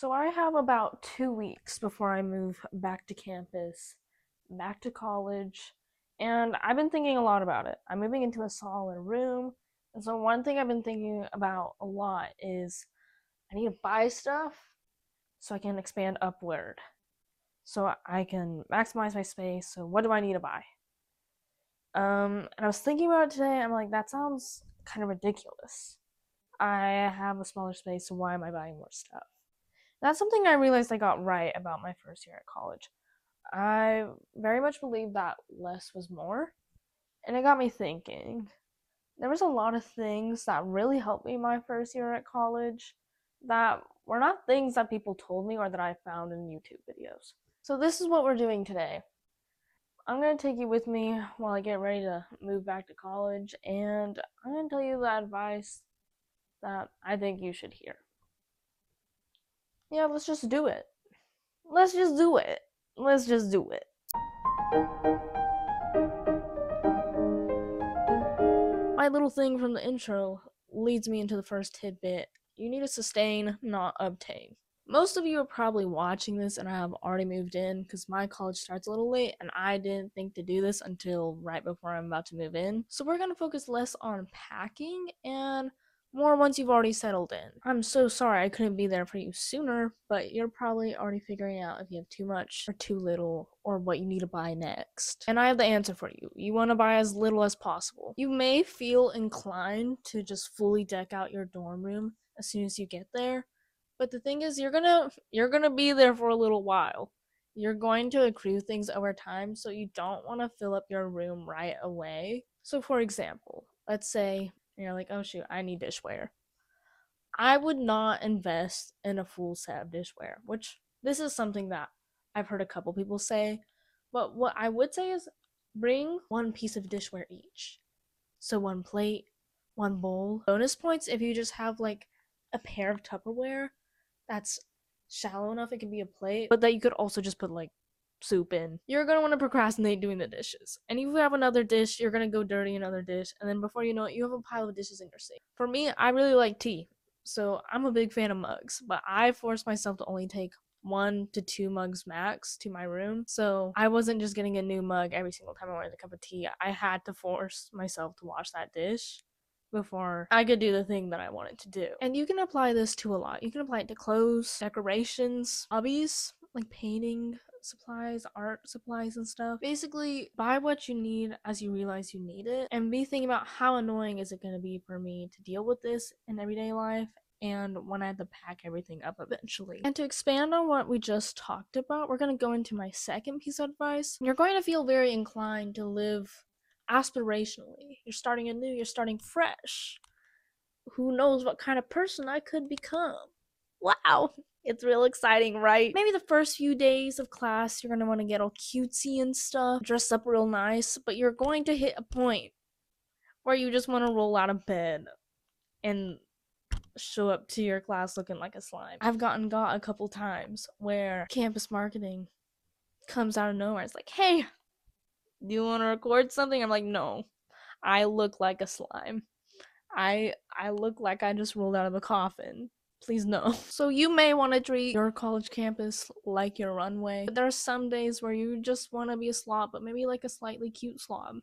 So I have about 2 weeks before I move back to campus, back to college, and I've been thinking a lot about it. I'm moving into a smaller room, and so one thing I've been thinking about a lot is I need to buy stuff so I can expand upward, so I can maximize my space. So what do I need to buy? And I was thinking about it today. I'm like, that sounds kind of ridiculous. I have a smaller space, so why am I buying more stuff? That's something I realized I got right about my first year at college. I very much believe that less was more, and it got me thinking. There was a lot of things that really helped me my first year at college that were not things that people told me or that I found in YouTube videos. So this is what we're doing today. I'm going to take you with me while I get ready to move back to college, and I'm going to tell you the advice that I think you should hear. Yeah, let's just do it. Let's just do it. Let's just do it. My little thing from the intro leads me into the first tidbit. You need to sustain, not obtain. Most of you are probably watching this and I have already moved in because my college starts a little late and I didn't think to do this until right before I'm about to move in. So we're going to focus less on packing and more once you've already settled in. I'm so sorry I couldn't be there for you sooner, but you're probably already figuring out if you have too much or too little or what you need to buy next. And I have the answer for you. You want to buy as little as possible. You may feel inclined to just fully deck out your dorm room as soon as you get there, but the thing is you're gonna be there for a little while. You're going to accrue things over time, so you don't want to fill up your room right away. So for example, let's say you're like, oh shoot, I need dishware. I would not invest in a full set of dishware, which this is something that I've heard a couple people say. But what I would say is bring one piece of dishware each. So one plate, one bowl. Bonus points if you just have like a pair of Tupperware that's shallow enough it can be a plate, but that you could also just put like soup in. You're gonna want to procrastinate doing the dishes. And if you have another dish, you're gonna go dirty another dish, and then before you know it, you have a pile of dishes in your sink. For me, I really like tea, so I'm a big fan of mugs, but I forced myself to only take 1 to 2 mugs max to my room. So I wasn't just getting a new mug every single time I wanted a cup of tea. I had to force myself to wash that dish before I could do the thing that I wanted to do. And you can apply this to a lot. You can apply it to clothes, decorations, hobbies, like painting supplies, art supplies, and stuff. Basically, buy what you need as you realize you need it, and be thinking about how annoying is it going to be for me to deal with this in everyday life and when I have to pack everything up eventually. And to expand on what we just talked about, we're going to go into my second piece of advice. You're going to feel very inclined to live aspirationally. You're starting anew, you're starting fresh. Who knows what kind of person I could become? Wow, it's real exciting, right? Maybe the first few days of class, you're gonna want to get all cutesy and stuff, dress up real nice, but you're going to hit a point where you just want to roll out of bed and show up to your class looking like a slime. I've gotten got a couple times where campus marketing comes out of nowhere. It's like, hey, do you want to record something? I'm like, no, I look like a slime. I look like I just rolled out of a coffin. Please no. So you may want to treat your college campus like your runway. But there are some days where you just want to be a slob, but maybe like a slightly cute slob.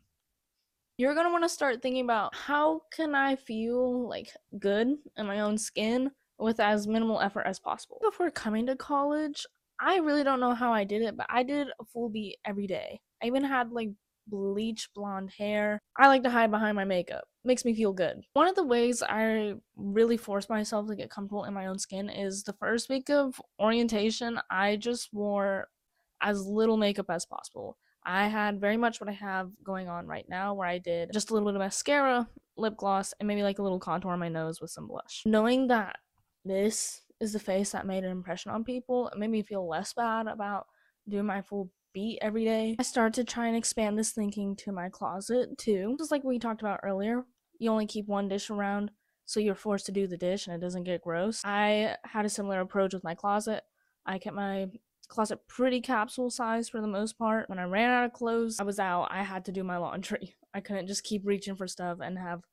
You're going to want to start thinking about how can I feel like good in my own skin with as minimal effort as possible. Before coming to college, I really don't know how I did it, but I did a full beat every day. I even had like bleach blonde hair. I like to hide behind my makeup. Makes me feel good. One of the ways I really force myself to get comfortable in my own skin is the first week of orientation, I just wore as little makeup as possible. I had very much what I have going on right now, where I did just a little bit of mascara, lip gloss, and maybe like a little contour on my nose with some blush. Knowing that this is the face that made an impression on people, it made me feel less bad about doing my full beat every day. I started to try and expand this thinking to my closet too. Just like we talked about earlier, you only keep one dish around, so you're forced to do the dish and it doesn't get gross. I had a similar approach with my closet. I kept my closet pretty capsule size for the most part. When I ran out of clothes, I was out. I had to do my laundry. I couldn't just keep reaching for stuff and have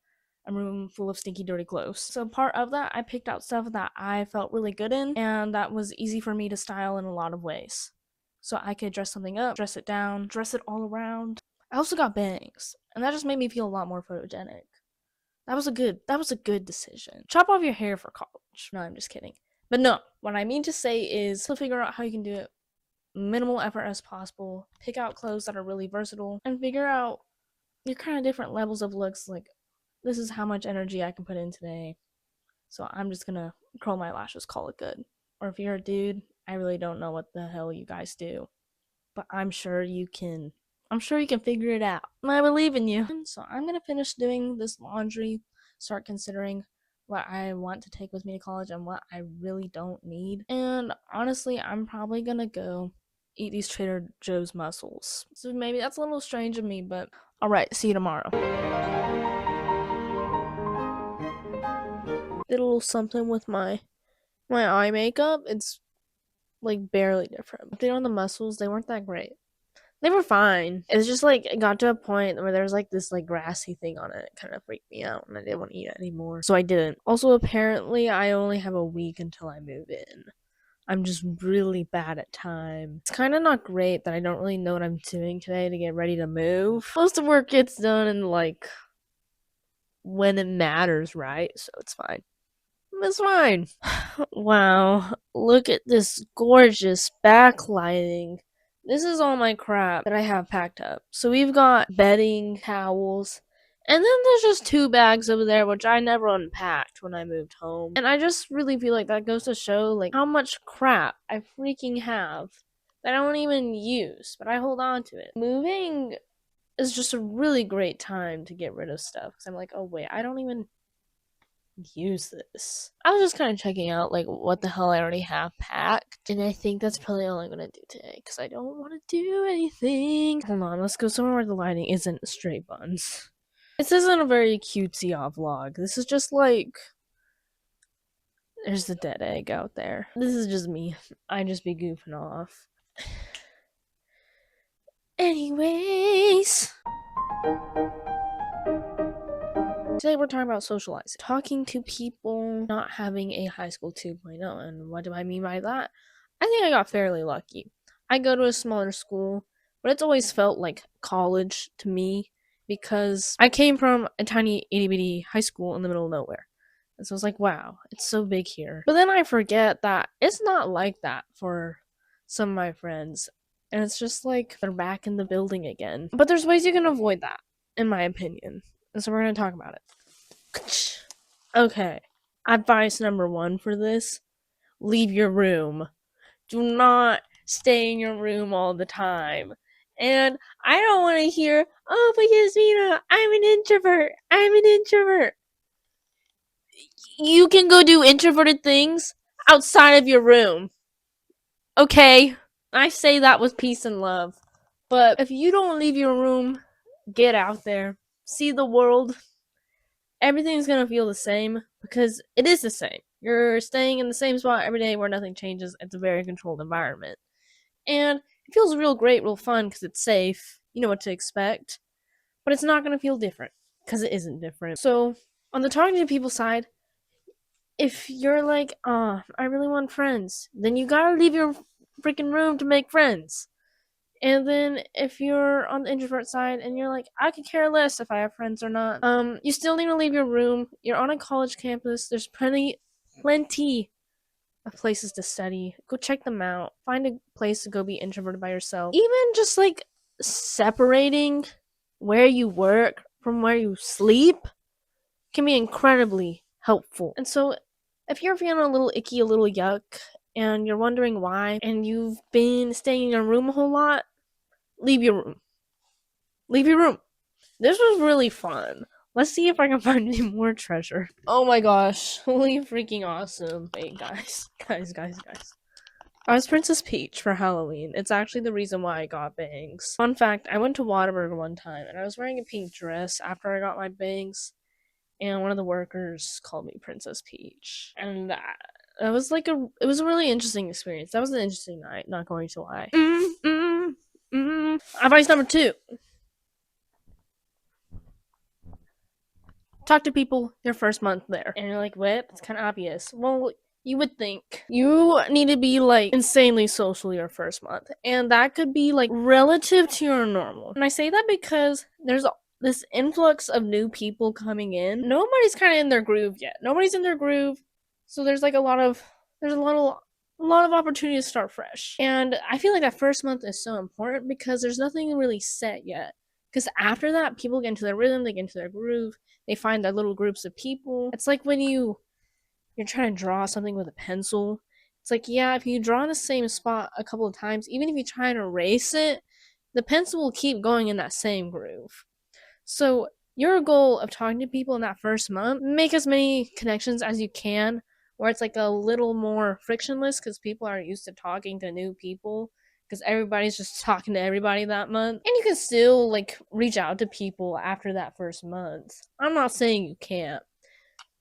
a room full of stinky, dirty clothes. So part of that, I picked out stuff that I felt really good in, and that was easy for me to style in a lot of ways. So I could dress something up, dress it down, dress it all around. I also got bangs, and that just made me feel a lot more photogenic. That was a good decision. Chop off your hair for college. No, I'm just kidding. But no, what I mean to say is to figure out how you can do it minimal effort as possible, pick out clothes that are really versatile, and figure out your kind of different levels of looks. Like, this is how much energy I can put in today, so I'm just gonna curl my lashes, call it good. Or if you're a dude, I really don't know what the hell you guys do, but I'm sure you can figure it out. And I believe in you. So I'm gonna finish doing this laundry, start considering what I want to take with me to college and what I really don't need. And honestly, I'm probably gonna go eat these Trader Joe's mussels. So maybe that's a little strange of me, but alright, see you tomorrow. Did a little something with my eye makeup. It's like barely different. Update on the mussels, they weren't that great. They were fine. It's just like it got to a point where there was like this like grassy thing on it. It kind of freaked me out and I didn't want to eat it anymore. So I didn't. Also, apparently, I only have a week until I move in. I'm just really bad at time. It's kind of not great that I don't really know what I'm doing today to get ready to move. Most of work gets done in like when it matters, right? So it's fine. It's fine. Wow, look at this gorgeous backlighting. This is all my crap that I have packed up. So we've got bedding, towels, and then there's just 2 bags over there which I never unpacked when I moved home. And I just really feel like that goes to show like how much crap I freaking have that I don't even use, but I hold on to it. Moving is just a really great time to get rid of stuff because I'm like, oh wait, I don't even use this. I was just kind of checking out like what the hell I already have packed, and I think that's probably all I'm gonna do today because I don't want to do anything. Hold on, let's go somewhere where the lighting isn't straight buns. This isn't a very cutesy vlog. This is just like there's the dead egg out there. This is just me. I just be goofing off. Anyways. Today we're talking about socializing, talking to people, not having a high school 2.0. And what do I mean by that? I think I got fairly lucky. I go to a smaller school, but it's always felt like college to me because I came from a tiny itty bitty high school in the middle of nowhere. And so it's like, wow, it's so big here. But then I forget that it's not like that for some of my friends. And it's just like they're back in the building again. But there's ways you can avoid that, in my opinion. And so we're going to talk about it. Okay. Advice number 1 for this: leave your room. Do not stay in your room all the time. And I don't want to hear, oh, but Yasmina, I'm an introvert. I'm an introvert. You can go do introverted things outside of your room. Okay? I say that with peace and love. But if you don't leave your room, get out there. See the world. Everything's gonna feel the same because it is the same. You're staying in the same spot every day where nothing changes. It's a very controlled environment. And it feels real great, real fun because it's safe. You know what to expect. But it's not gonna feel different because it isn't different. So, on the talking to people side, if you're like, I really want friends, then you gotta leave your freaking room to make friends. And then if you're on the introvert side and you're like, I could care less if I have friends or not, you still need to leave your room. You're on a college campus. There's plenty of places to study. Go check them out. Find a place to go be introverted by yourself. Even just like separating where you work from where you sleep can be incredibly helpful. And so if you're feeling a little icky, a little yuck, and you're wondering why, and you've been staying in your room a whole lot, leave your room. Leave your room. This was really fun. Let's see if I can find any more treasure. Oh my gosh. Holy freaking awesome. Wait, guys. Guys. I was Princess Peach for Halloween. It's actually the reason why I got bangs. Fun fact, I went to Whataburger one time, and I was wearing a pink dress after I got my bangs, and one of the workers called me Princess Peach. And that was like it was a really interesting experience. That was an interesting night, not going to lie. Advice number 2: talk to people your first month there. And you're like, what? It's kind of obvious. Well, you would think you need to be like insanely social your first month, and that could be like relative to your normal. And I say that because there's this influx of new people coming in. Nobody's kind of in their groove yet. Nobody's in their groove, so there's like a lot of opportunity to start fresh. And I feel like that first month is so important because there's nothing really set yet. Because after that, people get into their rhythm, they get into their groove, they find their little groups of people. It's like when you're trying to draw something with a pencil. It's like, yeah, if you draw in the same spot a couple of times, even if you try and erase it, the pencil will keep going in that same groove. So your goal of talking to people in that first month, make as many connections as you can, where it's like a little more frictionless because people are used to talking to new people because everybody's just talking to everybody that month. And you can still like reach out to people after that first month. I'm not saying you can't,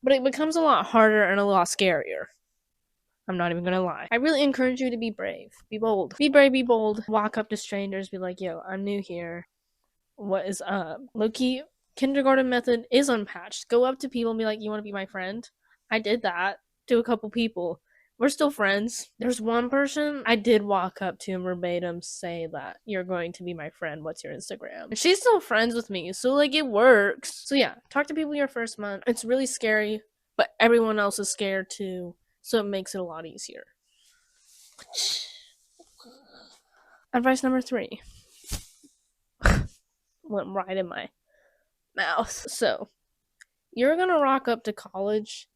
but it becomes a lot harder and a lot scarier. I'm not even gonna lie. I really encourage you to be brave. Be bold. Be brave, be bold. Walk up to strangers, be like, yo, I'm new here. What is up? Low-key, kindergarten method is unpatched. Go up to people and be like, you wanna be my friend? I did that to a couple people. We're still friends. There's one person I did walk up to and verbatim say that you're going to be my friend. What's your Instagram? And she's still friends with me, so like it works. So yeah, talk to people your first month. It's really scary, but everyone else is scared too, so it makes it a lot easier. Advice number 3 went right in my mouth. So you're gonna rock up to college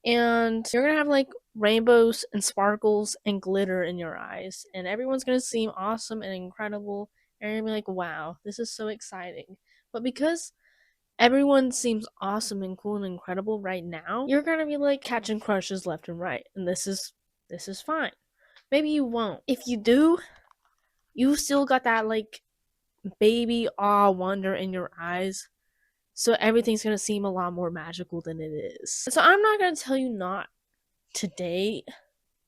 and you're gonna have like rainbows and sparkles and glitter in your eyes, and everyone's gonna seem awesome and incredible, and you're gonna be like, wow, this is so exciting. But because everyone seems awesome and cool and incredible right now, you're gonna be like catching crushes left and right, and this is fine. Maybe you won't. If you do, you still got that like baby awe wonder in your eyes, so everything's gonna seem a lot more magical than it is. So I'm not gonna tell you not to date.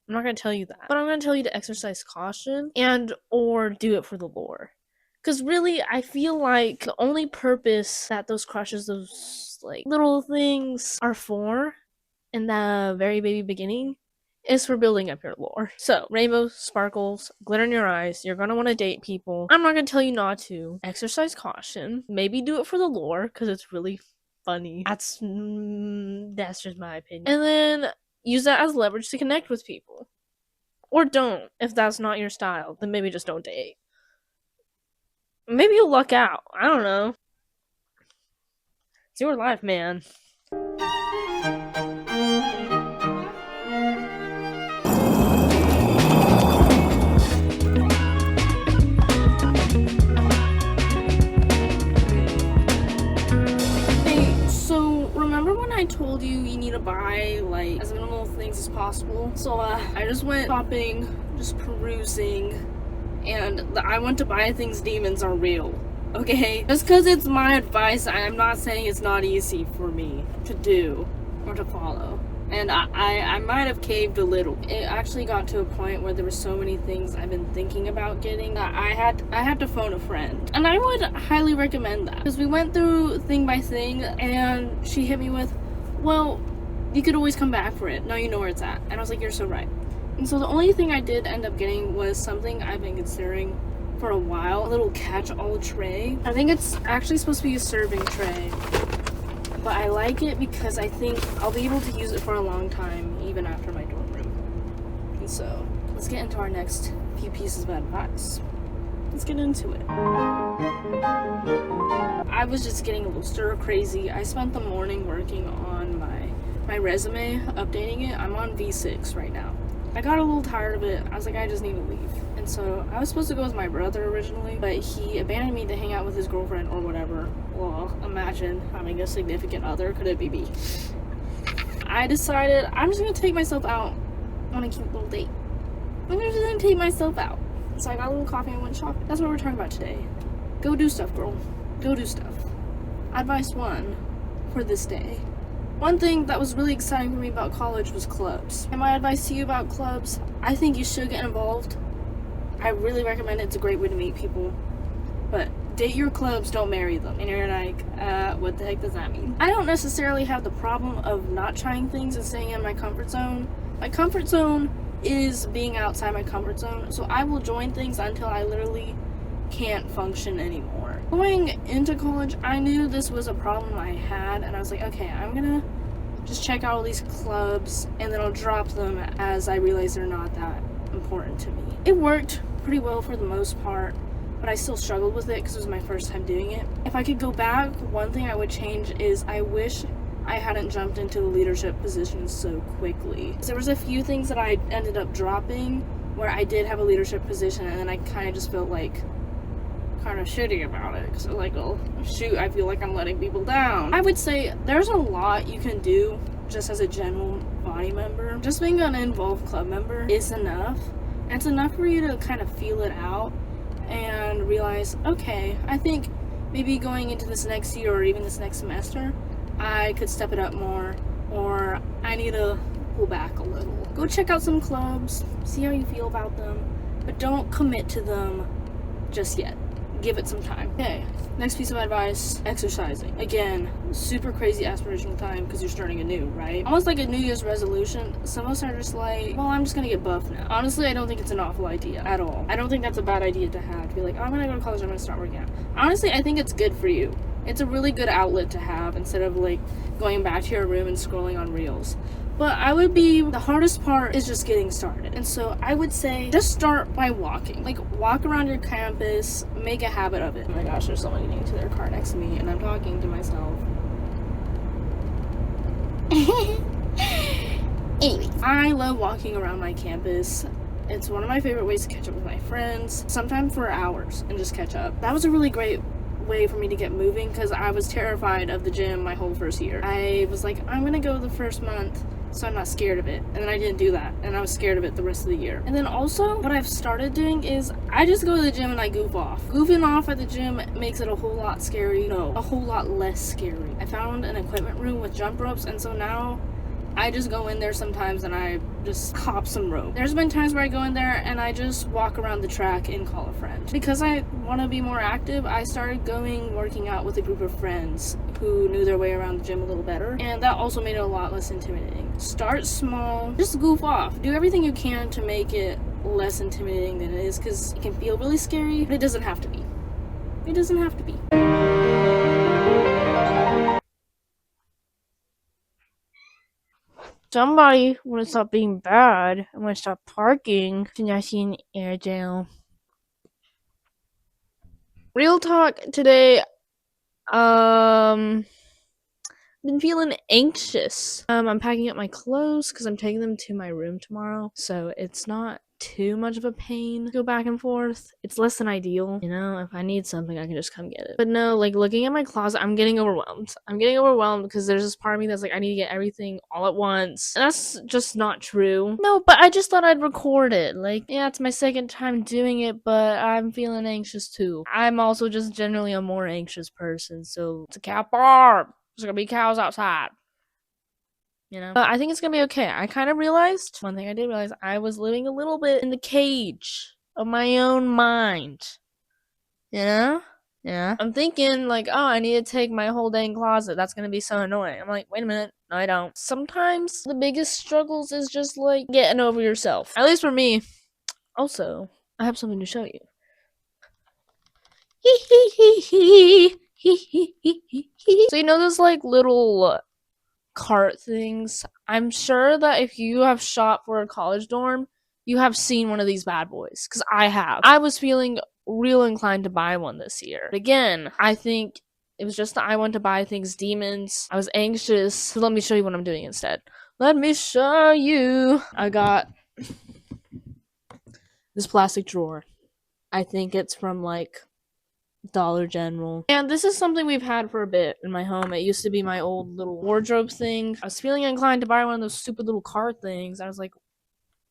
I'm not gonna tell you that, but I'm gonna tell you to exercise caution and or do it for the lore. Because really, I feel like the only purpose that those crushes, those like little things are for in the very baby beginning is for building up your lore. So, rainbows, sparkles, glitter in your eyes, you're gonna want to date people. I'm not gonna tell you not to. Exercise caution. Maybe do it for the lore, because it's really funny. That's just my opinion. And then use that as leverage to connect with people. Or don't. If that's not your style, then maybe just don't date. Maybe you'll luck out. I don't know. It's your life, man. Hey, so remember when I told you need to buy like as minimal things as possible? So I just went shopping, just perusing, and I want to buy things demons are real, okay? Just because it's my advice, I'm not saying it's not easy for me to do or to follow. And I might have caved a little. It actually got to a point where there were so many things I've been thinking about getting that I had to phone a friend. And I would highly recommend that. Because we went through thing by thing and she hit me with, well, you could always come back for it. Now you know where it's at. And I was like, you're so right. And so the only thing I did end up getting was something I've been considering for a while, a little catch-all tray. I think it's actually supposed to be a serving tray, but I like it because I think I'll be able to use it for a long time, even after my dorm room. And so, let's get into our next few pieces of advice. Let's get into it. I was just getting a little stir crazy. I spent the morning working on my resume, updating it. I'm on V6 right now. I got a little tired of it. I was like, I just need to leave. And so I was supposed to go with my brother originally, but he abandoned me to hang out with his girlfriend or whatever. Well, imagine having a significant other. Could it be me? I decided I'm just gonna take myself out on a cute little date. I'm just gonna take myself out. So I got a little coffee and went shopping. That's what we're talking about today. Go do stuff, girl. Go do stuff. Advice 1 for this day. One thing that was really exciting for me about college was clubs. And my advice to you about clubs, I think you should get involved. I really recommend it. It's a great way to meet people. But date your clubs, don't marry them. And you're like, what the heck does that mean? I don't necessarily have the problem of not trying things and staying in my comfort zone. My comfort zone is being outside my comfort zone, so I will join things until I literally can't function anymore. Going into college, I knew this was a problem I had, and I was like, okay, I'm gonna just check out all these clubs, and then I'll drop them as I realize they're not that important to me. It worked pretty well for the most part, but I still struggled with it because it was my first time doing it. If I could go back, one thing I would change is I wish I hadn't jumped into the leadership position so quickly. There was a few things that I ended up dropping where I did have a leadership position, and then I kind of just felt like kind of shitty about it because like, oh shoot, I feel like I'm letting people down. I would say there's a lot you can do just as a general body member. Just being an involved club member is enough, and it's enough for you to kind of feel it out and realize, okay, I think maybe going into this next year or even this next semester I could step it up more, or I need to pull back a little. Go check out some clubs, see how you feel about them, but don't commit to them just yet. Give it some time. Okay, next piece of advice, exercising. Again, super crazy aspirational time because you're starting anew, right? Almost like a New Year's resolution. Some of us are just like, well, I'm just gonna get buff now. Honestly, I don't think it's an awful idea at all. I don't think that's a bad idea to have. To be like, oh, I'm gonna go to college, I'm gonna start working out. Honestly, I think it's good for you. It's a really good outlet to have instead of like going back to your room and scrolling on reels. But the hardest part is just getting started. And so I would say just start by walking. Like, walk around your campus, make a habit of it. Oh my gosh, there's somebody getting into their car next to me and I'm talking to myself. Anyways, I love walking around my campus. It's one of my favorite ways to catch up with my friends, sometimes for hours, and just catch up. That was a really great way for me to get moving because I was terrified of the gym my whole first year. I was like, I'm gonna go the first month so I'm not scared of it, and then I didn't do that, and I was scared of it the rest of the year. And then also what I've started doing is I just go to the gym and I goof off. Goofing off at the gym makes it a whole lot a whole lot less scary. I found an equipment room with jump ropes, and so now I just go in there sometimes and I just hop some rope. There's been times where I go in there and I just walk around the track and call a friend. Because I want to be more active, I started working out with a group of friends who knew their way around the gym a little better, and that also made it a lot less intimidating. Start small, just goof off. Do everything you can to make it less intimidating than it is, because it can feel really scary, but it doesn't have to be. It doesn't have to be. Somebody want to stop being bad. I want to stop parking. Finishing air jail. Real talk today. Been feeling anxious. I'm packing up my clothes because I'm taking them to my room tomorrow, so it's not too much of a pain to go back and forth. It's less than ideal, you know. If I need something, I can just come get it. But no, like, looking at my closet, I'm getting overwhelmed. Because there's this part of me that's like, I need to get everything all at once, and that's just not true. No, but I just thought I'd record it. Like, yeah, it's my second time doing it, but I'm feeling anxious too. I'm also just generally a more anxious person, so it's a cow farm. There's gonna be cows outside. You know? I think it's gonna be okay. I kind of realized, one thing I did realize, I was living a little bit in the cage of my own mind. You know? Yeah. I'm thinking, like, oh, I need to take my whole dang closet. That's gonna be so annoying. I'm like, wait a minute. No, I don't. Sometimes the biggest struggles is just, like, getting over yourself. At least for me. Also, I have something to show you. So you know those, like, little cart things? I'm sure that if you have shopped for a college dorm, you have seen one of these bad boys, because I have. I was feeling real inclined to buy one this year. But again, I think it was just that I wanted to buy things demons. I was anxious. So let me show you what I'm doing instead. Let me show you. I got this plastic drawer. I think it's from, like, Dollar General. And this is something we've had for a bit in my home. It used to be my old little wardrobe thing. I was feeling inclined to buy one of those stupid little card things. I was like,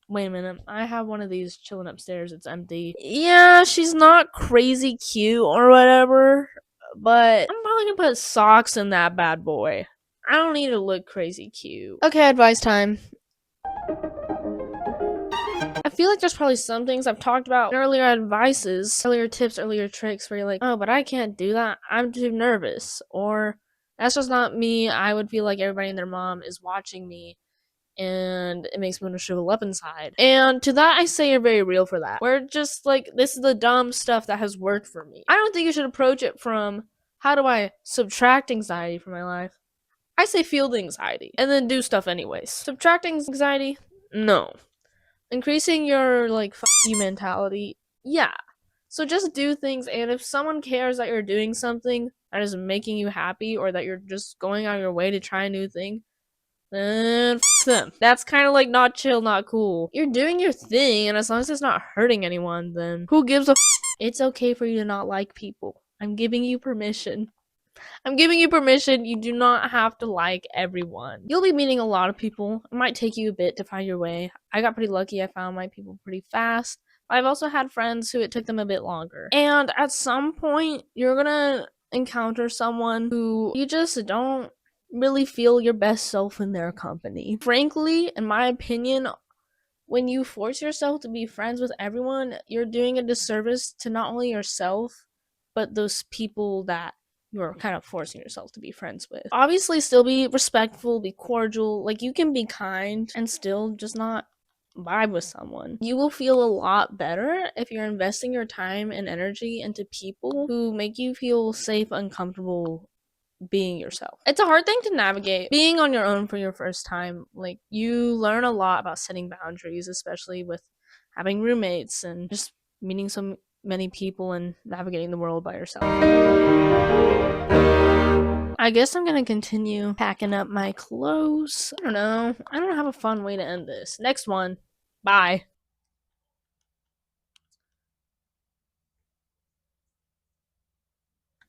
wait a minute. I have one of these chilling upstairs. It's empty. Yeah, she's not crazy cute or whatever, but I'm probably gonna put socks in that bad boy. I don't need to look crazy cute. Okay, advice time. I feel like there's probably some things I've talked about in earlier advices, earlier tips, earlier tricks where you're like, oh, but I can't do that. I'm too nervous. Or that's just not me. I would feel like everybody and their mom is watching me and it makes me want to shrivel up inside. And to that, I say you're very real for that. We're just like, this is the dumb stuff that has worked for me. I don't think you should approach it from, how do I subtract anxiety from my life? I say feel the anxiety and then do stuff anyways. Subtracting anxiety? No. Increasing your, like, fuck you mentality? Yeah. So just do things, and if someone cares that you're doing something that is making you happy or that you're just going out of your way to try a new thing, then them. That's kind of like not chill, not cool. You're doing your thing, and as long as it's not hurting anyone, then who gives a It's okay for you to not like people. I'm giving you permission. I'm giving you permission. You do not have to like everyone. You'll be meeting a lot of people. It might take you a bit to find your way. I got pretty lucky. I found my people pretty fast. But I've also had friends who it took them a bit longer. And at some point, you're gonna encounter someone who you just don't really feel your best self in their company. Frankly, in my opinion, when you force yourself to be friends with everyone, you're doing a disservice to not only yourself, but those people that you're kind of forcing yourself to be friends with. Obviously, still be respectful, be cordial. Like, you can be kind and still just not vibe with someone. You will feel a lot better if you're investing your time and energy into people who make you feel safe and comfortable being yourself. It's a hard thing to navigate being on your own for your first time. Like, you learn a lot about setting boundaries, especially with having roommates and just meeting so many people and navigating the world by yourself. I guess I'm gonna continue packing up my clothes. I don't have a fun way to end this. Next one. Bye.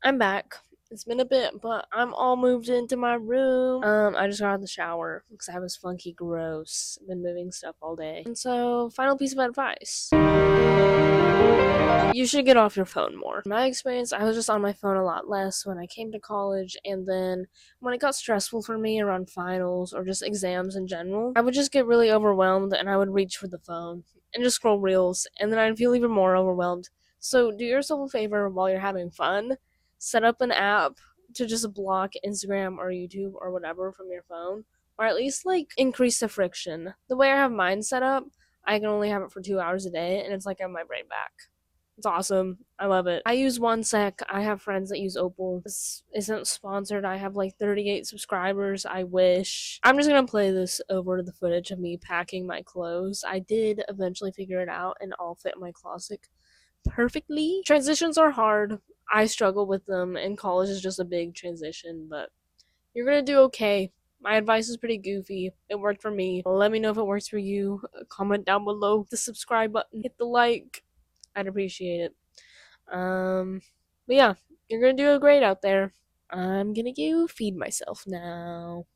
I'm back. It's been a bit, but I'm all moved into my room. I just got out of the shower because I was funky gross. I've been moving stuff all day. And so, final piece of advice. You should get off your phone more. In my experience, I was just on my phone a lot less when I came to college, and then when it got stressful for me around finals or just exams in general, I would just get really overwhelmed and I would reach for the phone and just scroll reels, and then I'd feel even more overwhelmed. So, do yourself a favor while you're having fun. Set up an app to just block Instagram or YouTube or whatever from your phone, or at least like increase the friction. The way I have mine set up, I can only have it for 2 hours a day, and it's like I have my brain back. It's awesome. I love it. I use OneSec. I have friends that use Opal. This isn't sponsored. I have like 38 subscribers. I wish. I'm just gonna play this over to the footage of me packing my clothes. I did eventually figure it out and all fit in my closet perfectly. Transitions are hard. I struggle with them, and college is just a big transition, but you're gonna do okay. My advice is pretty goofy. It worked for me. Let me know if it works for you. Comment down below, the subscribe button, hit the like. I'd appreciate it. But yeah, you're gonna do great out there. I'm gonna go feed myself now.